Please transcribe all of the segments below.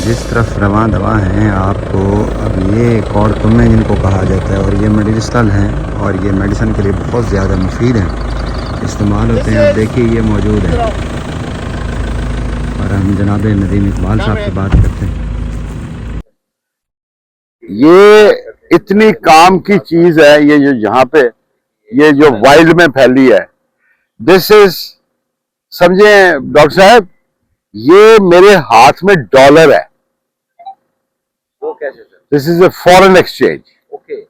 जिस तरफ रवां दवा हैं आपको, अब ये कौड़ तुम्बे जिनको कहा जाता है और ये मेडिसिनल हैं और ये मेडिसिन के लिए बहुत ज़्यादा मुफीद हैं, इस्तेमाल होते हैं। अब देखिए ये मौजूद है और हम जनाब नदीम इकबाल साहब से बात करते हैं। ये इतनी काम की चीज है, ये जो यहाँ पे ये जो वाइल्ड में फैली है, दिस इज, समझे डॉक्टर साहब, ये मेरे हाथ में डॉलर है। वो कैसे sir? This is a foreign exchange, okay.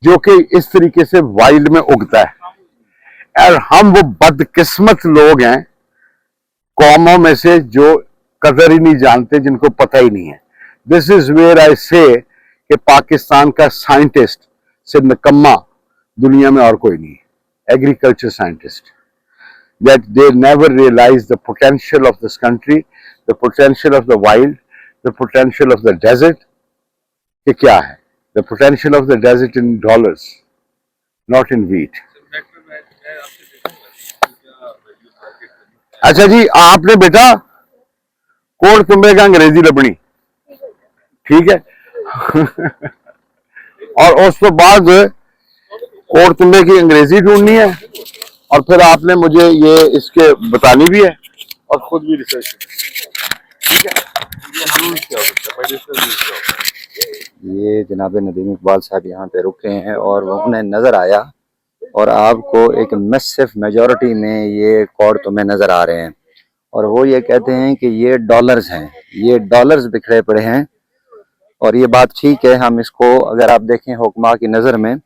जो कि इस तरीके से वाइल्ड में उगता है। और हम वो बदकिस्मत लोग हैं कौमों में से जो कदर ही नहीं जानते, जिनको पता ही नहीं है। दिस इज वेयर आई से कि पाकिस्तान का साइंटिस्ट से निकम्मा दुनिया में और कोई नहीं है, agriculture scientist, that they never realize the potential of this country, the potential of the wild, the potential of the desert. कि क्या है the potential of the desert in dollars, not in wheat. अच्छा जी, आपने बेटा कोड़ तुम्बे का अंग्रेजी लबनी ठीक है और उस तो बाद कोड़ तुम्बे की अंग्रेजी ढूंढनी है और फिर आपने मुझे ये इसके बतानी भी है और खुद भी रिसर्च ठीक है। ये जनाब नदीम इकबाल साहब यहाँ पे रुके हैं और उन्हें नज़र आया और आपको एक मैसिव मेजॉरिटी में ये कौड़ तुम्हें नज़र आ रहे हैं और वो ये कहते हैं कि ये डॉलर्स हैं, ये डॉलर्स बिखरे पड़े हैं। और ये बात ठीक है, हम इसको अगर आप देखें हुक्मा की नज़र में,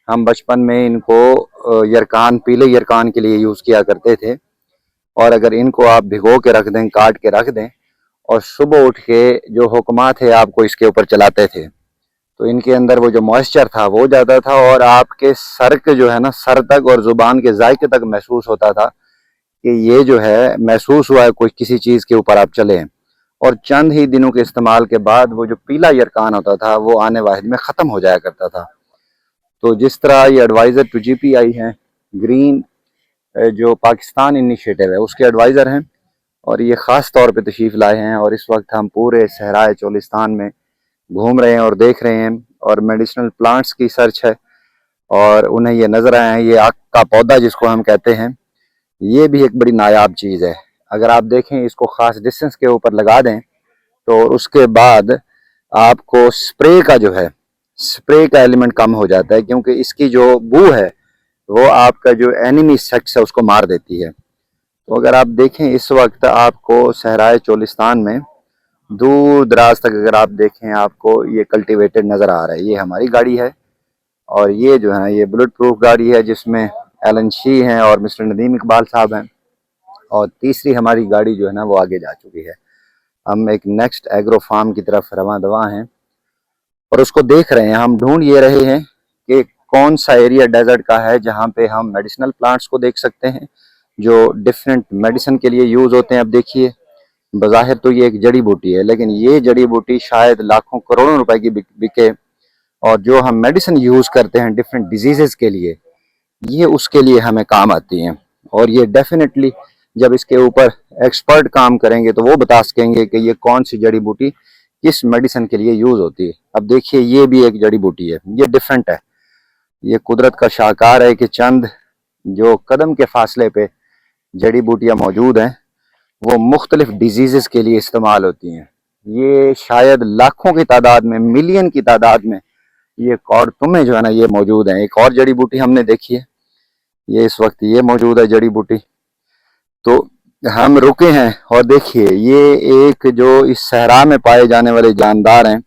हम बचपन में इनको यरकान, पीले यरकान के लिए यूज़ किया करते थे और अगर इनको आप भिगो के रख दें, काट के रख दें और सुबह उठ के जो हुक्मा थे आपको इसके ऊपर चलाते थे, तो इनके अंदर वो जो मॉइस्चर था वो ज़्यादा था और आपके सर के जो है ना, सर तक और ज़ुबान के जायके तक महसूस होता था कि ये जो है महसूस हुआ है कोई किसी चीज़ के ऊपर आप चले। और चंद ही दिनों के इस्तेमाल के बाद वो जो पीला यरकान होता था वो आने वाहिद में ख़त्म हो जाया करता था। तो जिस तरह ये एडवाइज़र टू GPI हैं, ग्रीन जो पाकिस्तान इनिशिएटिव है उसके एडवाइज़र हैं और ये ख़ास तौर पे तशरीफ़ लाए हैं और इस वक्त हम पूरे सहराए चोलिस्तान में घूम रहे हैं और देख रहे हैं और मेडिसिनल प्लांट्स की सर्च है और उन्हें ये नज़र आए हैं। ये आक का पौधा जिसको हम कहते हैं, ये भी एक बड़ी नायाब चीज़ है। अगर आप देखें इसको ख़ास डिस्टेंस के ऊपर लगा दें तो उसके बाद आपको स्प्रे का जो है, स्प्रे का एलिमेंट कम हो जाता है क्योंकि इसकी जो बू है वो आपका जो एनिमी सेक्स है उसको मार देती है। तो अगर आप देखें इस वक्त आपको सहराए चोलिस्तान में दूर दराज तक अगर आप देखें आपको ये कल्टीवेटेड नज़र आ रहा है। ये हमारी गाड़ी है और ये जो है ये बुलेट प्रूफ गाड़ी है जिसमें एलन शी हैं और मिस्टर नदीम इकबाल साहब हैं और तीसरी हमारी गाड़ी जो है ना वो आगे जा चुकी है। हम एक नेक्स्ट एग्रो फार्म की तरफ रवां दवा हैं और उसको देख रहे हैं। हम ढूंढ ये रहे हैं कि कौन सा एरिया डेजर्ट का है जहाँ पे हम मेडिसिनल प्लांट्स को देख सकते हैं जो डिफरेंट मेडिसिन के लिए यूज़ होते हैं। अब देखिए, बज़ाहिर तो ये एक जड़ी बूटी है लेकिन ये जड़ी बूटी शायद लाखों करोड़ों रुपए की बिके और जो हम मेडिसिन यूज़ करते हैं डिफरेंट डिजीज़ के लिए, ये उसके लिए हमें काम आती हैं। और ये डेफिनेटली जब इसके ऊपर एक्सपर्ट काम करेंगे तो वो बता सकेंगे कि ये कौन सी जड़ी बूटी किस मेडिसिन के लिए यूज़ होती है। अब देखिए ये भी एक जड़ी बूटी है, ये डिफरेंट है। ये कुदरत का शाहकार है कि चंद जो कदम के फासले पे जड़ी बूटियाँ मौजूद हैं वो मुख्तलिफ डिजीज़ के लिए इस्तेमाल होती हैं। ये शायद लाखों की तादाद में, मिलियन की तादाद में ये कौड़ तुम्हें जो है ना ये मौजूद हैं। एक और जड़ी बूटी हमने देखी है, ये इस वक्त ये मौजूद है जड़ी बूटी। तो हम रुके हैं और देखिए ये एक जो इस सहरा में पाए जाने वाले जानदार हैं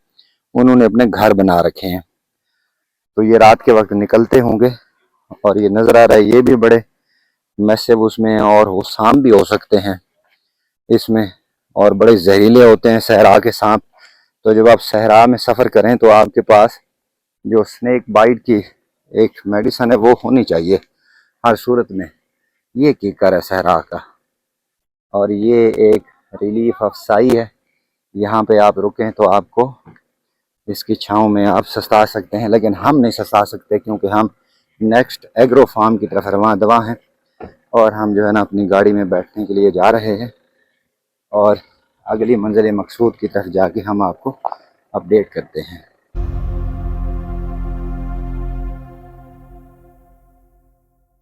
उन्होंने अपने घर बना रखे हैं। तो ये रात के वक्त निकलते होंगे और ये नज़र आ रहा है ये भी बड़े मैसिव उसमें और वो सांप भी हो सकते हैं इसमें और बड़े जहरीले होते हैं सहरा के सांप। तो जब आप सहरा में सफ़र करें तो आपके पास जो स्नेक बाइट की एक मेडिसिन है वो होनी चाहिए हर सूरत में। ये कीकर है सहरा का और ये एक रिलीफ अफसाई है। यहाँ पे आप रुकें तो आपको इसकी छाँव में आप सस्ता सकते हैं, लेकिन हम नहीं सस्ता सकते क्योंकि हम नेक्स्ट एग्रो फार्म की तरफ रवां दवा हैं और हम जो है ना अपनी गाड़ी में बैठने के लिए जा रहे हैं। और अगली मंजिल मकसूद की तरफ जाके हम आपको अपडेट करते हैं।